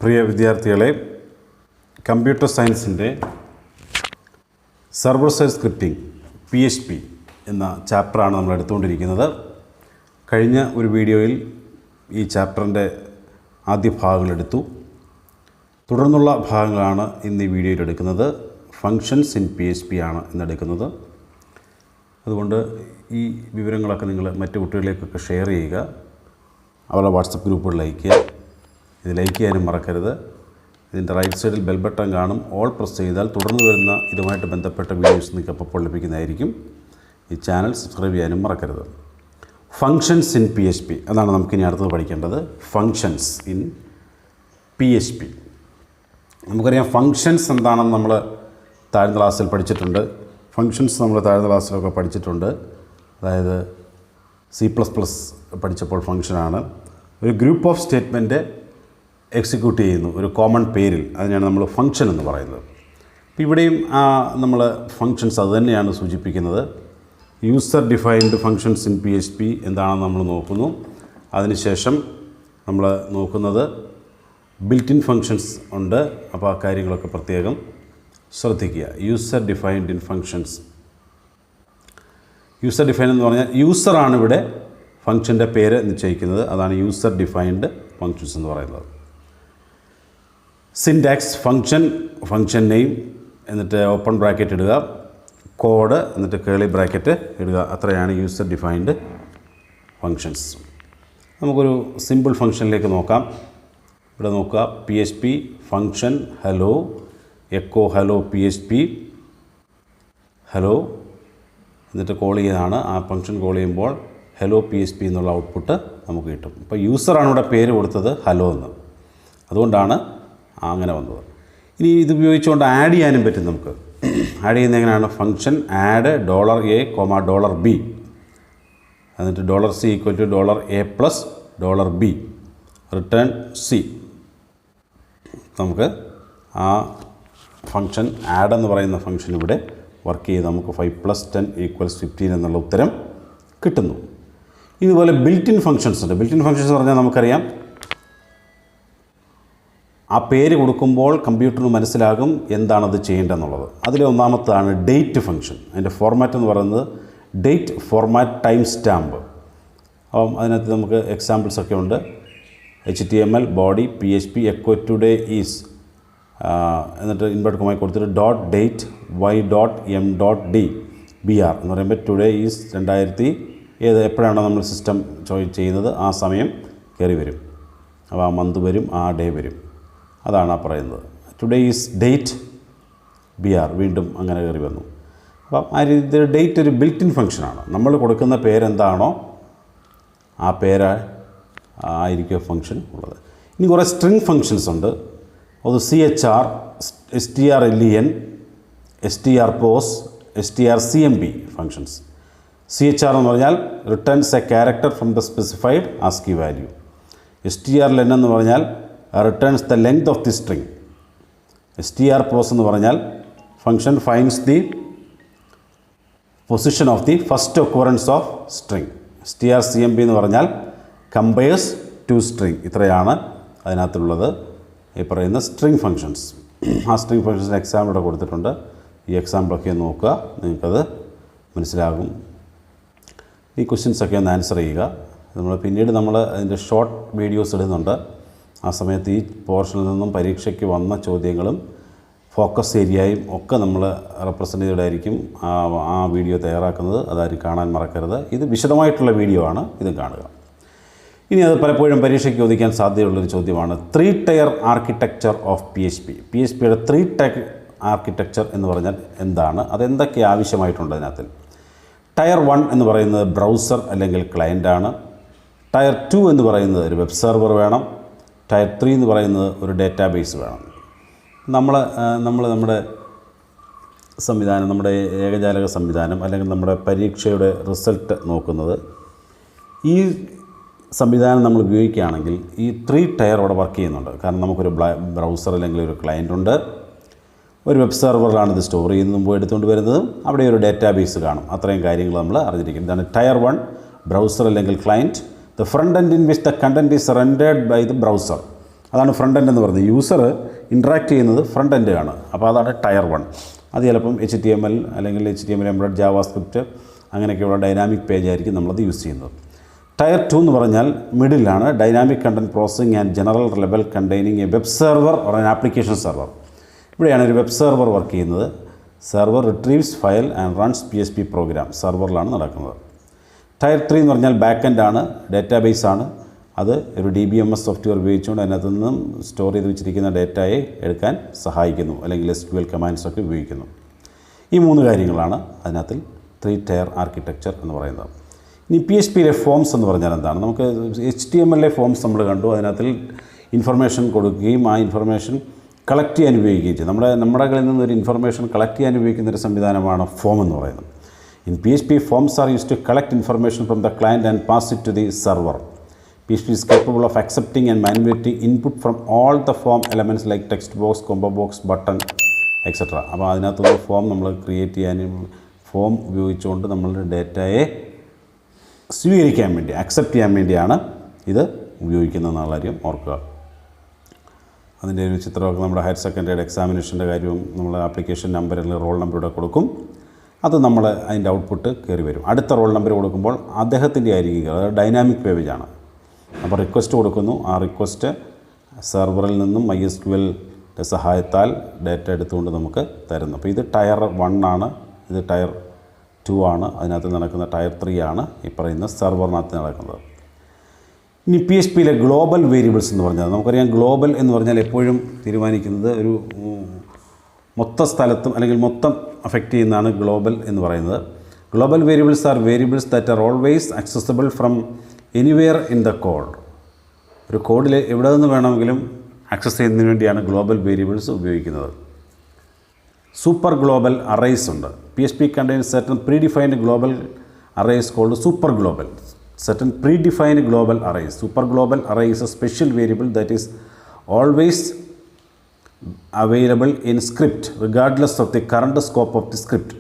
പ്രിയ വിദ്യാർത്ഥികളെ, കമ്പ്യൂട്ടർ സയൻസിൻ്റെ server side scripting PHP എന്ന ചാപ്റ്ററാണ് നമ്മൾ എടുത്തുകൊണ്ടിരിക്കുന്നത്. കഴിഞ്ഞ ഒരു വീഡിയോയിൽ ഈ ചാപ്റ്ററിൻ്റെ ആദ്യ ഭാഗങ്ങളെടുത്തു. തുടർന്നുള്ള ഭാഗങ്ങളാണ് ഇന്ന് ഈ വീഡിയോയിൽ എടുക്കുന്നത്. ഫങ്ഷൻസ് ഇൻ PHP ആണ് ഇന്നെടുക്കുന്നത്. അതുകൊണ്ട് ഈ വിവരങ്ങളൊക്കെ നിങ്ങൾ മറ്റു കുട്ടികളിലേക്കൊക്കെ ഷെയർ ചെയ്യുക. അവരുടെ വാട്സപ്പ് ഗ്രൂപ്പുകളിൽ അയയ്ക്കുക. ഇത് ലൈക്ക് ചെയ്യാനും മറക്കരുത്. ഇതിൻ്റെ റൈറ്റ് സൈഡിൽ ബെൽ ബട്ടൺ കാണും. ഓൾ പ്രസ് ചെയ്താൽ തുടർന്ന് വരുന്ന ഇതുമായിട്ട് ബന്ധപ്പെട്ട വീഡിയോസ് നിങ്ങൾക്ക് അപ്പോൾ ലഭിക്കുന്നതായിരിക്കും. ഈ ചാനൽ സബ്സ്ക്രൈബ് ചെയ്യാനും മറക്കരുത്. ഫങ്ഷൻസ് ഇൻ PHP അതാണ് നമുക്കിനി അടുത്തത് പഠിക്കേണ്ടത്. Functions in PHP. നമുക്കറിയാം ഫങ്ഷൻസ് എന്താണെന്ന് നമ്മൾ താഴ്ന്ന ക്ലാസ്സിൽ പഠിച്ചിട്ടുണ്ട്. ഫങ്ഷൻസ് നമ്മൾ താഴ്ന്ന ക്ലാസ്സിലൊക്കെ പഠിച്ചിട്ടുണ്ട്. അതായത് C++ പഠിച്ചപ്പോൾ ഫങ്ഷനാണ് ഒരു ഗ്രൂപ്പ് ഓഫ് സ്റ്റേറ്റ്മെൻറ്റ് എക്സിക്യൂട്ട് ചെയ്യുന്നു ഒരു കോമൺ പേരിൽ. അതിനാണ് നമ്മൾ ഫങ്ഷൻ എന്ന് പറയുന്നത്. അപ്പോൾ ഇവിടെയും നമ്മൾ ഫങ്ഷൻസ് അത് തന്നെയാണ് സൂചിപ്പിക്കുന്നത്. User defined functions in PHP എന്താണെന്ന് നമ്മൾ നോക്കുന്നു. അതിനുശേഷം നമ്മൾ നോക്കുന്നത് ബിൽറ്റ് ഇൻ ഫങ്ഷൻസ് ഉണ്ട്. അപ്പോൾ ആ കാര്യങ്ങളൊക്കെ പ്രത്യേകം ശ്രദ്ധിക്കുക. User defined in functions. User defined എന്ന് പറഞ്ഞാൽ യൂസറാണ് ഇവിടെ ഫങ്ഷൻ്റെ പേര് നിശ്ചയിക്കുന്നത്. അതാണ് യൂസർ ഡിഫൈൻഡ് ഫങ്ഷൻസ് എന്ന് പറയുന്നത്. സിൻടാക്സ് ഫങ്ഷൻ, ഫങ്ഷൻ നെയിം, എന്നിട്ട് ഓപ്പൺ ബ്രാക്കറ്റ് ഇടുക, കോഡ്, എന്നിട്ട് കേളി ബ്രാക്കറ്റ് ഇടുക. അത്രയാണ് യൂസർ ഡിഫൈൻഡ് ഫങ്ഷൻസ്. നമുക്കൊരു സിമ്പിൾ ഫങ്ഷനിലേക്ക് നോക്കാം. ഇവിടെ നോക്കുക, PHP function hello echo hello PHP hello, എന്നിട്ട് കോൾ ചെയ്താണ്. ആ ഫങ്ഷൻ കോൾ ചെയ്യുമ്പോൾ ഹലോ PHP എന്നുള്ള ഔട്ട്പുട്ട് നമുക്ക് കിട്ടും. ഇപ്പോൾ യൂസറാണ് ഇവിടെ പേര് കൊടുത്തത് ഹലോ എന്ന്, അതുകൊണ്ടാണ് അങ്ങനെ വന്നത്. ഇനി ഇത് ഉപയോഗിച്ചുകൊണ്ട് ആഡ് ചെയ്യാനും പറ്റും. നമുക്ക് ആഡ് ചെയ്യുന്നത് എങ്ങനെയാണ്? ഫങ്ഷൻ ആഡ് $A, $B, എന്നിട്ട് $C $A+, $B, return C. നമുക്ക് ആ ഫങ്ഷൻ ആഡ് എന്ന് പറയുന്ന ഫങ്ഷൻ ഇവിടെ വർക്ക് ചെയ്ത് നമുക്ക് 5 + 10 = 15 എന്നുള്ള ഉത്തരം കിട്ടുന്നു. ഇതുപോലെ ബിൽറ്റ് ഇൻ ഫങ്ഷൻസ് ഉണ്ട്. ബിൽറ്റ് ഇൻ ഫങ്ഷൻസ് എന്ന് പറഞ്ഞാൽ നമുക്കറിയാം, ആ പേര് കൊടുക്കുമ്പോൾ കമ്പ്യൂട്ടറിന് മനസ്സിലാകും എന്താണത് ചെയ്യേണ്ടതെന്നുള്ളത്. അതിലെ ഒന്നാമത്താണ് ഡേറ്റ് ഫങ്ഷൻ. അതിൻ്റെ ഫോർമാറ്റ് എന്ന് പറയുന്നത് ഡേറ്റ്, ഫോർമാറ്റ്, ടൈം സ്റ്റാമ്പ്. അപ്പം അതിനകത്ത് നമുക്ക് എക്സാമ്പിൾസൊക്കെ ഉണ്ട്. HTML body PHP echo today is, എന്നിട്ട് ഇൻവെർട്ട് കോമ കൊടുത്തിട്ട് .date y.m.d br എന്ന് പറയുമ്പോൾ ടുഡേ ഈസ് 2000 എപ്പോഴാണോ നമ്മൾ സിസ്റ്റം ചെയ്യുന്നത് ആ സമയം കയറി വരും. അപ്പോൾ ആ മന്ത് വരും, ആ ഡേ വരും. അതാണ് ആ പറയുന്നത്. ടുഡേ ഈസ് ഡേറ്റ് BR, വീണ്ടും അങ്ങനെ കയറി വന്നു. അപ്പം ആ രീതിയിൽ ഡേറ്റ് ഒരു ബിൽറ്റ് ഇൻ ഫങ്ഷനാണ്. നമ്മൾ കൊടുക്കുന്ന പേരെന്താണോ ആ പേര് ആയിരിക്കും ഫങ്ഷൻ ഉള്ളത്. ഇനി കുറേ സ്ട്രിങ് ഫങ്ഷൻസ് ഉണ്ട്. അത് CHR, strlen, strpos, strcmp functions. CHR എന്ന് പറഞ്ഞാൽ returns A character from the specified ASCII value. strlen എന്ന് പറഞ്ഞാൽ returns the length of the string. strpos എന്ന് പറഞ്ഞാൽ function finds the position of the first occurrence of string. strcmp എന്ന് പറഞ്ഞാൽ compares to string. ഇത്രയാണ് അതിനകത്തുള്ളത്, ഈ പറയുന്ന സ്ട്രിങ് ഫങ്ഷൻസ്. ആ സ്ട്രിങ് ഫങ്ഷൻസിന് എക്സാമ്പിൾ ഇവിടെ കൊടുത്തിട്ടുണ്ട്. ഈ എക്സാമ്പിളൊക്കെ നോക്കുക, നിങ്ങൾക്കത് മനസ്സിലാകും. ഈ ക്വസ്റ്റ്യൻസൊക്കെ ഒന്ന് ആൻസർ ചെയ്യുക. പിന്നീട് നമ്മൾ അതിൻ്റെ ഷോർട്ട് വീഡിയോസ് ഇടുന്നുണ്ട്. ആ സമയത്ത് ഈ പോർഷനിൽ നിന്നും പരീക്ഷയ്ക്ക് വന്ന ചോദ്യങ്ങളും ഫോക്കസ് ഏരിയയും ഒക്കെ നമ്മൾ റെപ്രസെൻ്റ് ചെയ്തിട്ടായിരിക്കും ആ വീഡിയോ തയ്യാറാക്കുന്നത്. അതാരും കാണാൻ മറക്കരുത്. ഇത് വിശദമായിട്ടുള്ള വീഡിയോ ആണ്, ഇതും കാണുക. ഇനി അത് പലപ്പോഴും പരീക്ഷയ്ക്ക് ചോദിക്കാൻ സാധ്യതയുള്ളൊരു ചോദ്യമാണ് 3 ടയർ ആർക്കിടെക്ചർ ഓഫ് PHP. PHPയുടെ 3 ടയർ ആർക്കിടെക്ചർ എന്ന് പറഞ്ഞാൽ എന്താണ്? അതെന്തൊക്കെ ആവശ്യമായിട്ടുണ്ട് അതിനകത്ത്? ടയർ 1 എന്ന് പറയുന്നത് ബ്രൗസർ അല്ലെങ്കിൽ ക്ലയൻ്റാണ്. ടയർ 2 എന്ന് പറയുന്നത് ഒരു വെബ് സെർവർ വേണം. ടയർ 3 എന്ന് പറയുന്നത് ഒരു ഡേറ്റാബേസ് വേണം. നമ്മുടെ സംവിധാനം, നമ്മുടെ ഏകജാലക സംവിധാനം അല്ലെങ്കിൽ നമ്മുടെ പരീക്ഷയുടെ റിസൾട്ട് നോക്കുന്നത് ഈ സംവിധാനം നമ്മൾ ഉപയോഗിക്കുകയാണെങ്കിൽ ഈ 3 ടയർ അവിടെ വർക്ക് ചെയ്യുന്നുണ്ട്. കാരണം നമുക്കൊരു ബ്രൗസർ അല്ലെങ്കിൽ ഒരു ക്ലയൻ്റ് ഉണ്ട്, ഒരു വെബ് സെർവറിലാണ് ഇത് സ്റ്റോർ ചെയ്യുന്നത്, മുമ്പ് എടുത്തുകൊണ്ട് വരുന്നതും അവിടെ ഒരു ഡേറ്റാബേസ് കാണും. അത്രയും കാര്യങ്ങൾ നമ്മൾ അറിഞ്ഞിരിക്കും. ഇതാണ് ടയർ 1 ബ്രൗസർ അല്ലെങ്കിൽ client. The front end in which the content is rendered by the browser. അതാണ് ഫ്രണ്ട് എൻഡ് എന്ന് പറയുന്നത്. യൂസർ ഇൻട്രാക്ട് ചെയ്യുന്നത് ഫ്രണ്ട് എൻഡ് ആണ്. അപ്പോൾ അതാണ് ടയർ 1. അത് ചിലപ്പം HTML അല്ലെങ്കിൽ HTML എംബഡഡ് ജാവാസ്ക്രിപ്റ്റ് അങ്ങനെയൊക്കെയുള്ള ഡൈനാമിക് പേജ് ആയിരിക്കും നമ്മളത് യൂസ് ചെയ്യുന്നത്. ടയർ 2 എന്ന് പറഞ്ഞാൽ മിഡിലാണ്. Dynamic content processing and general level containing a web server or an application server. ഇവിടെയാണ് ഒരു വെബ് സെർവർ വർക്ക് ചെയ്യുന്നത്. Server retrieves file and runs PHP program സെർവറിലാണ് നടക്കുന്നത്. ടയർ 3 എന്ന് പറഞ്ഞാൽ ബാക്ക് എൻഡ് ആണ്, ഡാറ്റാബേസ് ആണ്. അത് ഒരു DBMS സോഫ്റ്റ്വെയർ ഉപയോഗിച്ചുകൊണ്ട് അതിനകത്ത് നിന്നും സ്റ്റോർ ചെയ്ത് വെച്ചിരിക്കുന്ന ഡാറ്റയെ എടുക്കാൻ സഹായിക്കുന്നു, അല്ലെങ്കിൽ SQL കമാൻഡ്സൊക്കെ ഉപയോഗിക്കുന്നു. ഈ 3 കാര്യങ്ങളാണ് അതിനകത്ത് 3 ടയർ ആർക്കിടെക്ചർ എന്ന് പറയുന്നത്. ഇനി PHPയിലെ ഫോംസ് എന്ന് പറഞ്ഞാൽ എന്താണ്? നമുക്ക് HTMLലെ ഫോംസ് നമ്മൾ കണ്ടു. അതിനകത്ത് ഇൻഫർമേഷൻ കൊടുക്കുകയും ആ ഇൻഫർമേഷൻ കളക്ട് ചെയ്യാൻ ഉപയോഗിക്കുകയും ചെയ്യും. നമ്മുടെ കയ്യിൽ നിന്നൊരു ഇൻഫർമേഷൻ കളക്ട് ചെയ്യാൻ ഉപയോഗിക്കുന്നൊരു സംവിധാനമാണ് ഫോം എന്ന് പറയുന്നത്. In PHP, forms are used to collect information from the client and pass it to the server. PHP is capable of accepting and manipulating input from all the form elements like text box, combo box, button, etc. അപ്പോൾ അതിനകത്തുള്ള form നമ്മൾ create ചെയ്യാനും form ഉപയോഗിച്ചുകൊണ്ട് നമ്മളുടെ ഡേറ്റയെ സ്വീകരിക്കാൻ വേണ്ടി, accept ചെയ്യാൻ വേണ്ടിയാണ് ഇത് ഉപയോഗിക്കുന്നതെന്നുള്ള കാര്യം ഓർക്കുക. അതിൻ്റെ ഒരു ചിത്രമൊക്കെ നമ്മുടെ ഹയർ സെക്കൻഡറിയുടെ എക്സാമിനേഷൻ്റെ കാര്യവും നമ്മൾ ആപ്ലിക്കേഷൻ നമ്പർ അല്ലെങ്കിൽ റോൾ നമ്പർ ഇവിടെ കൊടുക്കും. അത് നമ്മൾ അതിൻ്റെ ഔട്ട്പുട്ട് കയറി വരും. അടുത്ത റോൾ നമ്പർ കൊടുക്കുമ്പോൾ അദ്ദേഹത്തിൻ്റെ ആയിരിക്കും, അതായത് ഡൈനാമിക് പേജാണ്. അപ്പോൾ റിക്വസ്റ്റ് കൊടുക്കുന്നു. ആ റിക്വസ്റ്റ് സെർവറിൽ നിന്നും MySQLൻ്റെ സഹായത്താൽ ഡാറ്റ എടുത്തുകൊണ്ട് നമുക്ക് തരുന്നു. അപ്പോൾ ഇത് ടയർ 1 ആണ്, ഇത് ടയർ 2 ആണ്. അതിനകത്ത് നടക്കുന്ന ടയർ 3 ആണ് ഈ പറയുന്ന സെർവറിനകത്ത് നടക്കുന്നത്. ഇനി PHPയിലെ ഗ്ലോബൽ വേരിയബിൾസ് എന്ന് പറഞ്ഞാൽ നമുക്കറിയാം. ഗ്ലോബൽ എന്ന് പറഞ്ഞാൽ എപ്പോഴും തീരുമാനിക്കുന്നത് ഒരു മൊത്ത സ്ഥലത്തും അല്ലെങ്കിൽ മൊത്തം അഫക്റ്റ് ചെയ്യുന്നതാണ് ഗ്ലോബൽ എന്ന് പറയുന്നത്. Global variables are variables that are always accessible from anywhere in the code. ഒരു കോഡിൽ എവിടെ നിന്ന് വേണമെങ്കിലും ആക്സസ് ചെയ്യുന്നതിന് വേണ്ടിയാണ് ഗ്ലോബൽ വേരിയബിൾസ് ഉപയോഗിക്കുന്നത്. സൂപ്പർ ഗ്ലോബൽ അറേയ്സ് ഉണ്ട്. PHP contains certain predefined global arrays called super global. Certain predefined global arrays. Super global array is a special variable that is always available in script regardless of the current scope of the script.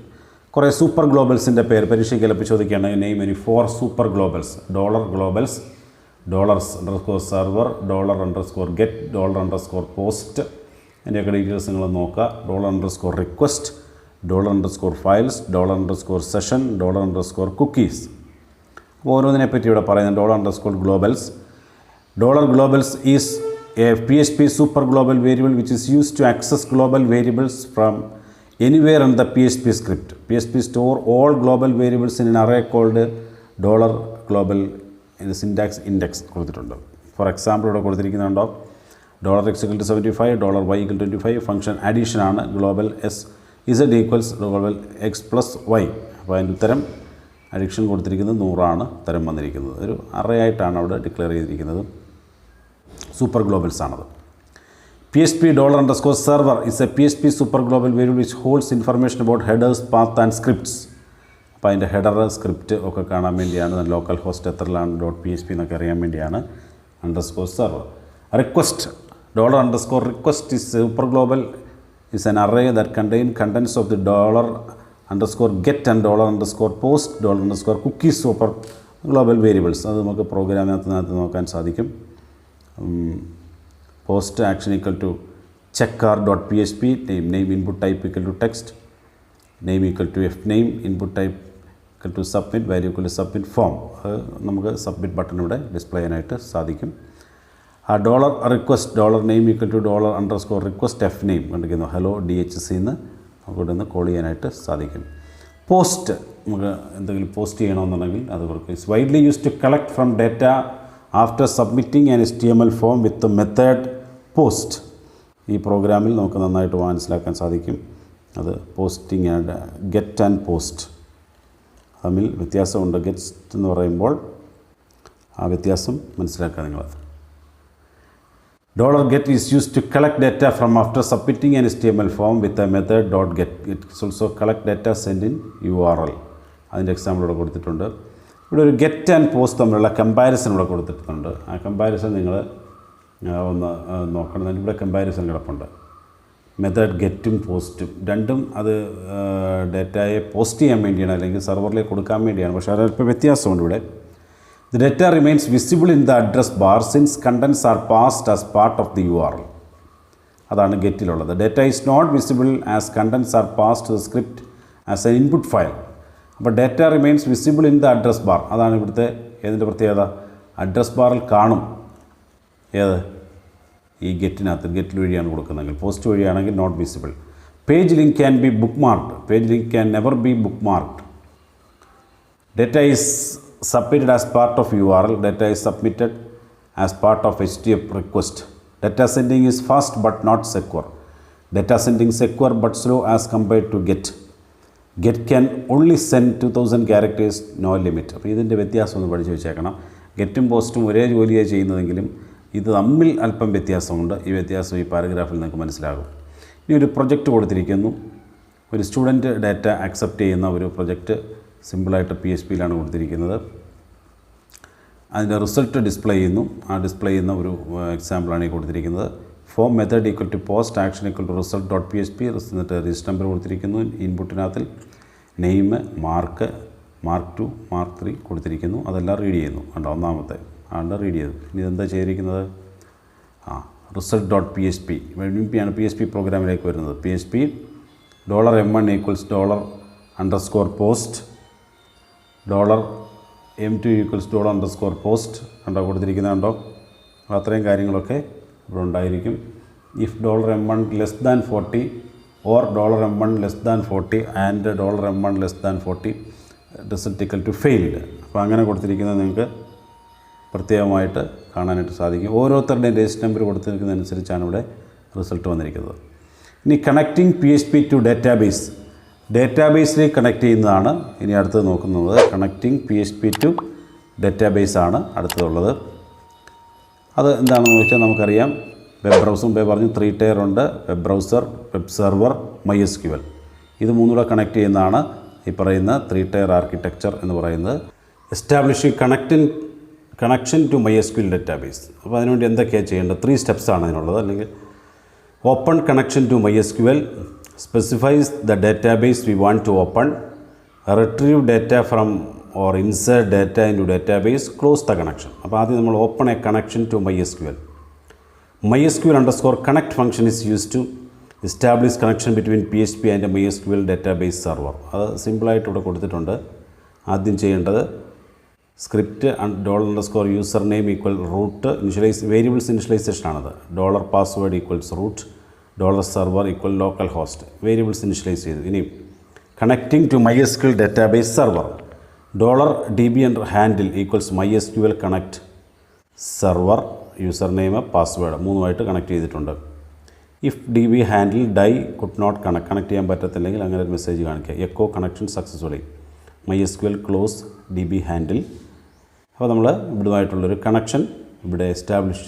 കുറേ super ഗ്ലോബൽസിൻ്റെ പേര് പരീക്ഷയ്ക്ക് ചിലപ്പോൾ ചോദിക്കുകയാണ്. Name any 4 super globals. $globals, $_server, $_get, $_post. അതിൻ്റെയൊക്കെ details നിങ്ങൾ നോക്കുക. $_request, $_files, $_session, $_cookies. അപ്പോൾ ഓരോന്നിനെ പറ്റി ഇവിടെ പറയുന്നത്. $globals. $globals is a PHP super global variable which is used to access global variables from anywhere in the PHP script. PHP store all global variables in an array called $global in the syntax index കൊടുത്തിട്ടുണ്ട്. For example ഇവിടെ കൊടുത്തിരിക്കുന്നുണ്ടോ? $x = 75, $y = 25. Function addition ആണ്. Global z equals global x plus y. അപ്പോൾ അതിൻ്റെ ഉത്തരം addition കൊടുത്തിരിക്കുന്നത് 100 ആണ് ഉത്തരം വന്നിരിക്കുന്നത്. ഒരു അറേ ആയിട്ടാണ് അവിടെ ഡിക്ലെയർ ചെയ്തിരിക്കുന്നത്. സൂപ്പർ ഗ്ലോബൽസ് ആണത്. PHP $_server is a PHP super global variable which holds information about headers, path and scripts. അപ്പോൾ അതിൻ്റെ ഹെഡർ, സ്ക്രിപ്റ്റ് ഒക്കെ കാണാൻ വേണ്ടിയാണ്. ലോക്കൽ ഹോസ്റ്റ് എത്രയിലാണ് .php എന്നൊക്കെ അറിയാൻ വേണ്ടിയാണ് _server. Request $_request is super global is an array that contain contents of the $_get and $_post, $_cookies super global variables. അത് നമുക്ക് പ്രോഗ്രാമിനകത്ത് നോക്കാൻ സാധിക്കും. Post action equal to checkr.php, name input type equal to text, name equal to fname, input type equal to submit, value equal to submit form. അത് നമുക്ക് submit button ഇവിടെ display ചെയ്യാനായിട്ട് സാധിക്കും. ആ $request, $name equal to $_request fname കണ്ടിരിക്കുന്നു. Hello DHC എന്ന് നമുക്ക് ഇവിടെ നിന്ന് കോൾ ചെയ്യാനായിട്ട് സാധിക്കും. പോസ്റ്റ് നമുക്ക് എന്തെങ്കിലും പോസ്റ്റ് ചെയ്യണമെന്നുണ്ടെങ്കിൽ അത് കൊടുക്കും. It's widely used to collect from data after submitting an HTML form with method post. ഈ പ്രോഗ്രാമിൽ നമുക്ക് നന്നായിട്ട് മനസ്സിലാക്കാൻ സാധിക്കും. അത് posting and get and post തമ്മിൽ വ്യത്യാസമുണ്ട്. ഗെറ്റ് എന്ന് പറയുമ്പോൾ ആ വ്യത്യാസം മനസ്സിലാക്കുക നിങ്ങൾ. $get is used to collect data from after submitting an HTML form with a method .get. It also collect data sent in URL. അതിൻ്റെ എക്സാമ്പിൾ ഇവിടെ കൊടുത്തിട്ടുണ്ട്. ഇവിടെ ഒരു ഗെറ്റ് ആൻഡ് പോസ്റ്റ് തമ്മിലുള്ള കമ്പാരിസൺ ഇവിടെ കൊടുത്തിട്ടുണ്ട്. ആ കമ്പാരിസൺ നിങ്ങൾ ഒന്ന് നോക്കണം. ഇവിടെ കമ്പാരിസൺ കിടപ്പുണ്ട്. മെത്തേഡ് ഗെറ്റും പോസ്റ്റും രണ്ടും അത് ഡേറ്റയെ പോസ്റ്റ് ചെയ്യാൻ വേണ്ടിയാണ്, അല്ലെങ്കിൽ സെർവറിലേക്ക് കൊടുക്കാൻ വേണ്ടിയാണ്. പക്ഷേ അതല്പം വ്യത്യാസമുണ്ട് ഇവിടെ. The data remains visible in the address bar since contents are passed as part of the URL. അതാണ് ഗെറ്റിലുള്ളത്. Data is not visible as contents are pass to the script as a input file. അപ്പോൾ data remains visible in the address bar. അതാണ് ഇവിടുത്തെ ഏതിൻ്റെ പ്രത്യേകത? Address ബാറിൽ കാണും. ഏത്? ഈ ഗെറ്റിനകത്ത്. ഗെറ്റിൽ വഴിയാണ് കൊടുക്കുന്നതെങ്കിൽ. പോസ്റ്റ് വഴിയാണെങ്കിൽ not visible. Page link can be bookmarked. Page link can never be bookmarked. Data is submitted as part of URL. Data is submitted as part of HTTP request. Data sending is fast but not secure. Data sending secure but slow as compared to GET. GET can only send 2000 characters, no limit. അപ്പോൾ ഇതിൻ്റെ വ്യത്യാസം ഒന്ന് പഠിച്ച് വെച്ചേക്കണം. ഗെറ്റും പോസ്റ്റും ഒരേ ജോലിയായി ചെയ്യുന്നതെങ്കിലും ഇത് തമ്മിൽ അല്പം വ്യത്യാസമുണ്ട്. ഈ വ്യത്യാസം ഈ പാരഗ്രാഫിൽ നിങ്ങൾക്ക് മനസ്സിലാകും. ഇനി ഒരു പ്രൊജക്റ്റ് കൊടുത്തിരിക്കുന്നു. ഒരു സ്റ്റുഡൻറ്റ് ഡാറ്റ അക്സെപ്റ്റ് ചെയ്യുന്ന ഒരു പ്രൊജക്റ്റ് സിമ്പിളായിട്ട് PHP യിലാണ് കൊടുത്തിരിക്കുന്നത്. അതിൻ്റെ റിസൾട്ട് ഡിസ്പ്ലേ ചെയ്യുന്നു. ആ ഡിസ്പ്ലേ ചെയ്യുന്ന ഒരു എക്സാമ്പിളാണ് ഈ കൊടുത്തിരിക്കുന്നത്. Form method equal to post action equal to result dot PHP. എന്നിട്ട് രജിസ്റ്റർ നമ്പർ കൊടുത്തിരിക്കുന്നു. ഇൻപുട്ടിനകത്തിൽ നെയിം, മാർക്ക് 2, മാർക്ക് 3 കൊടുത്തിരിക്കുന്നു. അതെല്ലാം റീഡ് ചെയ്യുന്നു. കണ്ടോ? ഒന്നാമത്തെ ആണ്ട് റീഡ് ചെയ്തു. ഇനി ഇതെന്താ ചെയ്തിരിക്കുന്നത്? റിസൾട്ട് ഡോട്ട് PHP ആണ് PHP പ്രോഗ്രാമിലേക്ക് വരുന്നത്. PHP $M1 equals $_post $M2 equals $_post. കണ്ടോ? കൊടുത്തിരിക്കുന്നത് കണ്ടോ? അത്രയും കാര്യങ്ങളൊക്കെ ഇവിടെ ഉണ്ടായിരിക്കും. If $M1 less than 40 or $M1 less than 40 and $M1 less than 40 result equal to failed. അപ്പോൾ അങ്ങനെ കൊടുത്തിരിക്കുന്നത് നിങ്ങൾക്ക് പ്രത്യേകമായിട്ട് കാണാനായിട്ട് സാധിക്കും. ഓരോരുത്തരുടെയും രജിസ്റ്റർ നമ്പർ കൊടുത്തിരിക്കുന്നതനുസരിച്ചാണ് ഇവിടെ റിസൾട്ട് വന്നിരിക്കുന്നത്. ഇനി കണക്റ്റിംഗ് PHP ടു ഡേറ്റാബേസ്. ഡേറ്റാബേസിലേക്ക് കണക്ട് ചെയ്യുന്നതാണ് ഇനി അടുത്തത് നോക്കുന്നത്. കണക്റ്റിംഗ് PHP ടു ഡേറ്റാബേസ് ആണ് അടുത്തതുള്ളത്. അത് എന്താണെന്ന് ചോദിച്ചാൽ നമുക്കറിയാം. വെബ് ബ്രൗസർ മുമ്പേ പറഞ്ഞു 3 tier ഉണ്ട്. Web browser, web server, MySQL. ഇത് മൂന്നുകൂടെ കണക്ട് ചെയ്യുന്നതാണ് ഈ പറയുന്ന 3 tier ആർക്കിടെക്ചർ എന്ന് പറയുന്നത്. Establishing connection to MySQL database. അപ്പോൾ അതിനുവേണ്ടി എന്തൊക്കെയാണ് ചെയ്യേണ്ടത്? 3 steps ആണ് അതിനുള്ളത്. അല്ലെങ്കിൽ open connection to MySQL, specifies the database we want to open, retrieve data from or insert data into database, close the connection. അപ്പോൾ ആദ്യം നമ്മൾ open a connection to MySQL. MySQL_connect function is used to establish connection between PHP and MySQL database server. അത് സിമ്പിളായിട്ട് ഇവിടെ കൊടുത്തിട്ടുണ്ട്. ആദ്യം ചെയ്യേണ്ടത് script $_username equal root variables initialization ആണത്. $password equals root, $server equal local host. Variables initialize ചെയ്തു. ഇനി connecting to MySQL database server $db handle equals MySQL connect server user name, password മൂന്നുമായിട്ട് കണക്ട് ചെയ്തിട്ടുണ്ട്. If DB handle die could not connect ചെയ്യാൻ പറ്റത്തില്ലെങ്കിൽ അങ്ങനെ ഒരു message കാണിക്കുക. Echo connection successfully MySQL close DB handle. അപ്പോൾ നമ്മൾ ഇവിടുമായിട്ടുള്ളൊരു കണക്ഷൻ ഇവിടെ എസ്റ്റാബ്ലിഷ്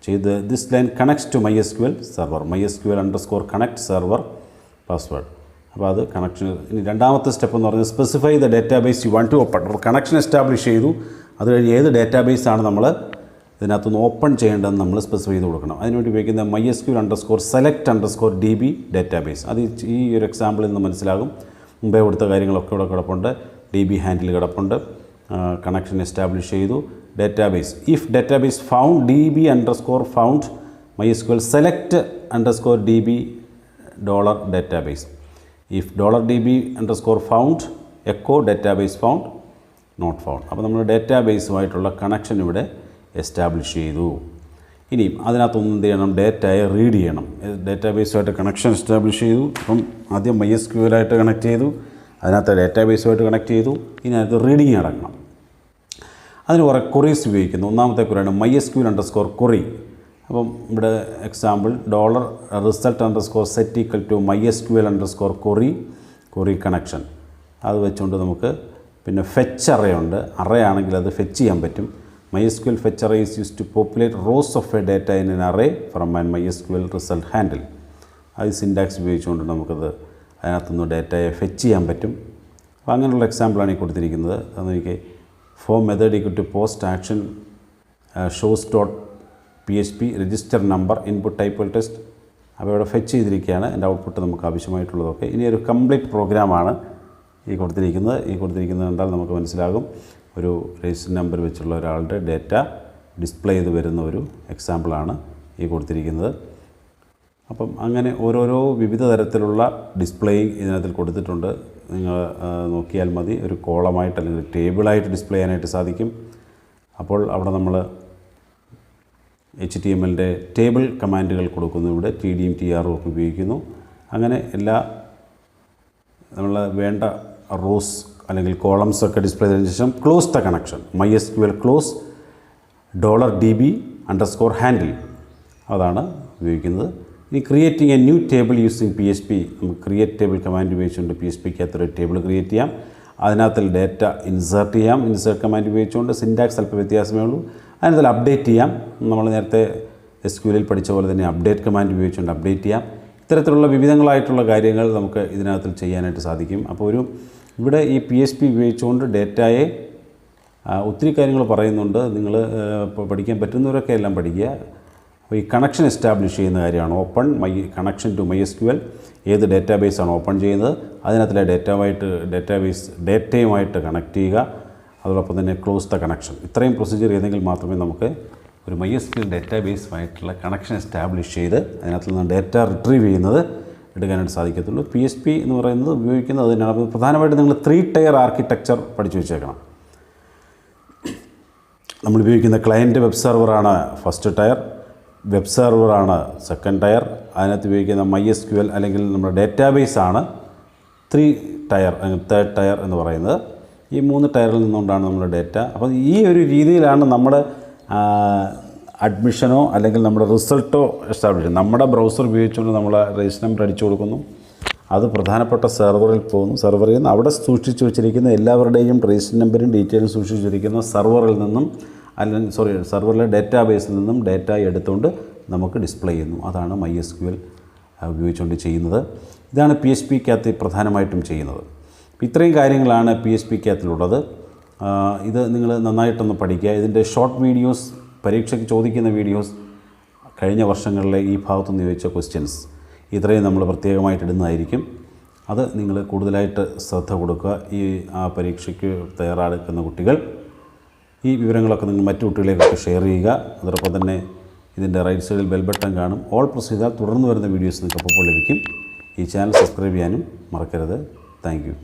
ചെയ്ത് this line connects to MySQL server MySQL_connect server password. അപ്പോൾ അത് കണക്ഷൻ. ഇനി രണ്ടാമത്തെ സ്റ്റെപ്പ് എന്ന് പറഞ്ഞാൽ specify the database you want to open. അപ്പോൾ കണക്ഷൻ എസ്റ്റാബ്ലിഷ് ചെയ്തു. അത് കഴിഞ്ഞ് ഏത് ഡേറ്റാബേസാണ് നമ്മൾ ഇതിനകത്തുനിന്ന് ഓപ്പൺ ചെയ്യേണ്ടതെന്ന് നമ്മൾ സ്പെസിഫൈ ചെയ്ത് കൊടുക്കണം. അതിനുവേണ്ടി ഉപയോഗിക്കുന്ന MySQL_select_DB ഡേറ്റാബേസ്. അത് ഈ ഒരു എക്സാമ്പിളിൽ നിന്ന് മനസ്സിലാകും. മുമ്പേ കൊടുത്ത കാര്യങ്ങളൊക്കെ ഇവിടെ കിടപ്പുണ്ട്. DB ഹാൻഡിൽ കിടപ്പുണ്ട്. കണക്ഷൻ എസ്റ്റാബ്ലിഷ് ചെയ്തു. Database if database found DB_found MySQL select_DB $database. If $DB_found echo database found not found. അപ്പോൾ നമ്മൾ ഡേറ്റാബേസുമായിട്ടുള്ള കണക്ഷൻ ഇവിടെ എസ്റ്റാബ്ലിഷ് ചെയ്തു. ഇനിയും അതിനകത്തൊന്നും എന്ത് ചെയ്യണം? ഡേറ്റയെ റീഡ് ചെയ്യണം. ഡേറ്റാബേസുമായിട്ട് കണക്ഷൻ എസ്റ്റാബ്ലിഷ് ചെയ്തു. അപ്പം ആദ്യം MySQL ആയിട്ട് കണക്ട് ചെയ്തു. അതിനകത്ത് ഡേറ്റാബേസുമായിട്ട് കണക്ട് ചെയ്തു. ഇനി അതിനകത്ത് റീഡിങ് നടക്കണം. അതിന് കുറേ ക്വറീസ് ഉപയോഗിക്കുന്നു. ഒന്നാമത്തെ ക്വറിയാണ് MySQL_query. അപ്പം ഇവിടെ example $result_set equal to MySQL_query connection. അത് വെച്ചുകൊണ്ട് നമുക്ക് പിന്നെ ഫെച്ച് അറേ ഉണ്ട്. അറേ ആണെങ്കിൽ അത് ഫെച്ച് ചെയ്യാൻ പറ്റും. MySQL fetch array is used to populate rows of a data in an array from an MySQL result handle. അത് സിൻടാക്സ് ഉപയോഗിച്ചുകൊണ്ട് നമുക്കത് അതിനകത്തുനിന്ന് ഡേറ്റയെ ഫെച്ച് ചെയ്യാൻ പറ്റും. അപ്പോൾ അങ്ങനെയുള്ള എക്സാമ്പിളാണ് ഈ കൊടുത്തിരിക്കുന്നത്. അതെനിക്ക് form method equal to post action shows.php register number input type test. അപ്പോൾ ഇവിടെ ഫെച്ച് ചെയ്തിരിക്കുകയാണ് എൻ്റെ ഔട്ട്പുട്ട് നമുക്ക് ആവശ്യമായിട്ടുള്ളതൊക്കെ. ഇനി ഒരു കംപ്ലീറ്റ് പ്രോഗ്രാമാണ് ഈ കൊടുത്തിരിക്കുന്നത്. കണ്ടാൽ നമുക്ക് മനസ്സിലാകും. ഒരു രജിസ്റ്റർ നമ്പർ വെച്ചുള്ള ഒരാളുടെ ഡേറ്റ ഡിസ്പ്ലേ ചെയ്ത് വരുന്ന ഒരു എക്സാമ്പിളാണ് ഈ കൊടുത്തിരിക്കുന്നത്. അപ്പം അങ്ങനെ ഓരോരോ വിവിധ തരത്തിലുള്ള ഡിസ്പ്ലേയിങ് ഇതിനകത്തിൽ കൊടുത്തിട്ടുണ്ട്. നിങ്ങൾ നോക്കിയാൽ മതി. ഒരു കോളമായിട്ട് അല്ലെങ്കിൽ ടേബിളായിട്ട് ഡിസ്പ്ലേ ചെയ്യാനായിട്ട് സാധിക്കും. അപ്പോൾ അവിടെ നമ്മൾ HTMLൻ്റെ ടേബിൾ കമാൻഡുകൾ കൊടുക്കുന്നു. ഇവിടെ TDയും TRും ഒക്കെ ഉപയോഗിക്കുന്നു. അങ്ങനെ എല്ലാ നമ്മൾ വേണ്ട റോസ് അല്ലെങ്കിൽ കോളംസ് ഒക്കെ ഡിസ്പ്ലേ ചെയ്തതിന് ശേഷം close the connection, MySQL close $DB_handle അതാണ് ഉപയോഗിക്കുന്നത്. ഇനി creating A new table using PHP, നമുക്ക് ക്രിയേറ്റ് ടേബിൾ കമാൻഡ് ഉപയോഗിച്ചുകൊണ്ട് PHPക്കകത്തൊരു ടേബിൾ ക്രിയേറ്റ് ചെയ്യാം. അതിനകത്തിൽ ഡേറ്റ ഇൻസേർട്ട് ചെയ്യാം. ഇൻസേർട്ട് കമാൻഡ് ഉപയോഗിച്ചുകൊണ്ട് സിൻറ്റാക്സ് അല്പം വ്യത്യാസമേ ഉള്ളൂ. അതിനകത്തിൽ അപ്ഡേറ്റ് ചെയ്യാം. നമ്മൾ നേരത്തെ SQLിൽ പഠിച്ച പോലെ തന്നെ അപ്ഡേറ്റ് കമാൻഡ് ഉപയോഗിച്ചുകൊണ്ട് അപ്ഡേറ്റ് ചെയ്യാം. ഇത്തരത്തിലുള്ള വിവിധങ്ങളായിട്ടുള്ള കാര്യങ്ങൾ നമുക്ക് ഇതിനകത്തിൽ ചെയ്യാനായിട്ട് സാധിക്കും. അപ്പോൾ ഇവിടെ ഈ PHP ഉപയോഗിച്ചുകൊണ്ട് ഡേറ്റയെ ഒത്തിരി കാര്യങ്ങൾ പറയുന്നുണ്ട്. നിങ്ങൾ പഠിക്കാൻ പറ്റുന്നവരൊക്കെ എല്ലാം പഠിക്കുക. അപ്പോൾ ഈ കണക്ഷൻ എസ്റ്റാബ്ലിഷ് ചെയ്യുന്ന കാര്യമാണ് ഓപ്പൺ കണക്ഷൻ ടു MySQL. ഏത് ഡേറ്റാബേസാണ് ഓപ്പൺ ചെയ്യുന്നത്, അതിനകത്തിലെ ഡേറ്റയുമായിട്ട് കണക്ട് ചെയ്യുക. അതോടൊപ്പം തന്നെ ക്ലോസ് ദ കണക്ഷൻ. ഇത്രയും പ്രൊസീജിയർ ചെയ്തെങ്കിൽ മാത്രമേ നമുക്ക് ഒരു MySQL ഡേറ്റാബേസുമായിട്ടുള്ള കണക്ഷൻ എസ്റ്റാബ്ലിഷ് ചെയ്ത് അതിനകത്ത് നിന്ന് ഡേറ്റ റിട്രീവ് ചെയ്യുന്നത് എടുക്കാനായിട്ട് സാധിക്കത്തുള്ളൂ. PHP എന്ന് പറയുന്നത് ഉപയോഗിക്കുന്നത് അതിനാണ്. അപ്പോൾ പ്രധാനമായിട്ട് നിങ്ങൾ 3 ടയർ ആർക്കിടെക്ചർ പഠിച്ചു വെച്ചേക്കണം. നമ്മൾ ഉപയോഗിക്കുന്ന ക്ലയൻറ്റ് വെബ് സെർവറാണ് ഫസ്റ്റ് ടയർ, വെബ് സെർവറാണ് സെക്കൻഡ് ടയർ. അതിനകത്ത് ഉപയോഗിക്കുന്ന MySQL അല്ലെങ്കിൽ നമ്മുടെ ഡേറ്റാബേസാണ് 3 ടയർ, തേർഡ് ടയർ എന്ന് പറയുന്നത്. ഈ 3 ടയറിൽ നിന്നുകൊണ്ടാണ് നമ്മുടെ ഡേറ്റ. അപ്പോൾ ഈ ഒരു രീതിയിലാണ് നമ്മുടെ അഡ്മിഷനോ അല്ലെങ്കിൽ നമ്മുടെ റിസൾട്ടോ എസ്റ്റാബ്ലിഷ് ചെയ്യുന്നത്. നമ്മുടെ ബ്രൗസർ ഉപയോഗിച്ചുകൊണ്ട് നമ്മൾ രജിസ്റ്റർ നമ്പർ അടിച്ചു കൊടുക്കുന്നു. അത് പ്രധാനപ്പെട്ട സെർവറിൽ പോകുന്നു. സെർവറിൽ നിന്ന് അവിടെ സൂക്ഷിച്ചു വെച്ചിരിക്കുന്ന എല്ലാവരുടെയും രജിസ്റ്റർ നമ്പറും ഡീറ്റെയിലും സൂക്ഷിച്ചു വെച്ചിരിക്കുന്ന സെർവറിൽ നിന്നും സെർവറിലെ ഡേറ്റാബേസിൽ നിന്നും ഡേറ്റ എടുത്തുകൊണ്ട് നമുക്ക് ഡിസ്പ്ലേ ചെയ്യുന്നു. അതാണ് MySQL ഉപയോഗിച്ചുകൊണ്ട് ചെയ്യുന്നത്. ഇതാണ് PHPക്കകത്ത് പ്രധാനമായിട്ടും ചെയ്യുന്നത്. ഇത്രയും കാര്യങ്ങളാണ് PHPക്കകത്തിലുള്ളത്. ഇത് നിങ്ങൾ നന്നായിട്ടൊന്ന് പഠിക്കുക. ഇതിൻ്റെ ഷോർട്ട് വീഡിയോസ്, പരീക്ഷയ്ക്ക് ചോദിക്കുന്ന വീഡിയോസ്, കഴിഞ്ഞ വർഷങ്ങളിലെ ഈ ഭാഗത്തുനിന്ന് ചോദിച്ച ക്വസ്റ്റ്യൻസ് ഇത്രയും നമ്മൾ പ്രത്യേകമായിട്ട് ഇടുന്നതായിരിക്കും. അത് നിങ്ങൾ കൂടുതലായിട്ട് ശ്രദ്ധ കൊടുക്കുക. ആ പരീക്ഷയ്ക്ക് തയ്യാറെടുക്കുന്ന കുട്ടികൾ ഈ വിവരങ്ങളൊക്കെ നിങ്ങൾ മറ്റു കുട്ടികളിലേക്കൊക്കെ ഷെയർ ചെയ്യുക. അതോടൊപ്പം തന്നെ ഇതിൻ്റെ റൈറ്റ് സൈഡിൽ ബെൽ ബട്ടൺ കാണും. ഓൾ പ്രസ് ചെയ്താൽ തുടർന്ന് വരുന്ന വീഡിയോസ് നിങ്ങൾക്ക് അപ്പോൾ ലഭിക്കും. ഈ ചാനൽ സബ്സ്ക്രൈബ് ചെയ്യാനും മറക്കരുത്. Thank you.